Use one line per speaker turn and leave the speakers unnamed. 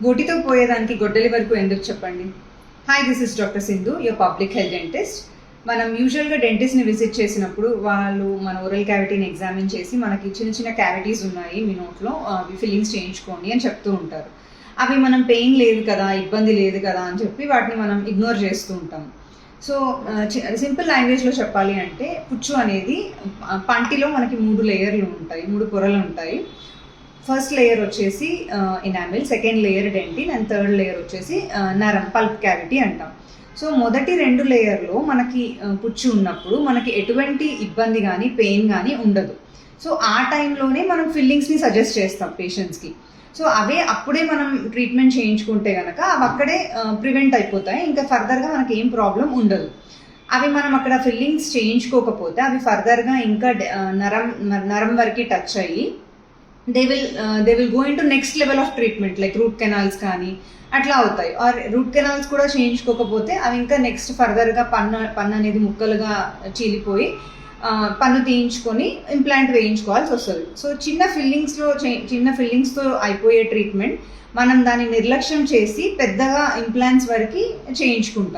గోటితో పోయేదానికి గొడ్డలి వరకు ఎందుకు చెప్పండి. Hi, this is doctor Sindhu, your public health dentist. మనం యూజువల్గా డెంటిస్ట్ని విజిట్ చేసినప్పుడు వాళ్ళు మన ఓరల్ క్యావిటీని ఎగ్జామిన్ చేసి మనకి చిన్న చిన్న క్యావిటీస్ ఉన్నాయి మీ నోట్లో, అవి ఫిల్లింగ్స్ చేయించుకోండి అని చెప్తూ ఉంటారు. అవి మనం పెయిన్ లేదు కదా, ఇబ్బంది లేదు కదా అని చెప్పి వాటిని మనం ఇగ్నోర్ చేస్తూ ఉంటాం. సో సింపుల్ లాంగ్వేజ్లో చెప్పాలి అంటే పుచ్చు అనేది పంటిలో మనకి 3 లేయర్లు ఉంటాయి, 3 పొరలు ఉంటాయి. ఫస్ట్ లేయర్ వచ్చేసి enamel, second layer dentine and third layer వచ్చేసి నరం, పల్ప్ క్యావిటీ అంటాం. సో మొదటి 2 లేయర్లో మనకి పుచ్చు ఉన్నప్పుడు మనకి ఎటువంటి ఇబ్బంది కానీ పెయిన్ కానీ ఉండదు. సో ఆ టైంలోనే మనం ఫిల్లింగ్స్ని సజెస్ట్ చేస్తాం పేషెంట్స్కి. సో అప్పుడే మనం ట్రీట్మెంట్ చేయించుకుంటే కనుక అవి అక్కడే ప్రివెంట్ అయిపోతాయి, ఇంకా ఫర్దర్గా మనకి ఏం ప్రాబ్లం ఉండదు. అవి మనం అక్కడ ఫిల్లింగ్స్ చేయించుకోకపోతే అవి ఫర్దర్గా ఇంకా నరం వరకు టచ్ అయ్యి they will go in to next level of treatment, like route canals కానీ అట్లా అవుతాయి. ఆర్ రూట్ కెనాల్స్ కూడా చేయించుకోకపోతే అవి ఇంకా నెక్స్ట్ ఫర్దర్గా పన్ను అనేది ముక్కలుగా చీలిపోయి పన్ను తీయించుకొని ఇంప్లాంట్ వేయించుకోవాల్సి వస్తుంది. సో చిన్న ఫిల్లింగ్స్తో అయిపోయే ట్రీట్మెంట్ మనం దాన్ని నిర్లక్ష్యం చేసి పెద్దగా ఇంప్లాంట్స్ వరకు చేయించుకుంటాం.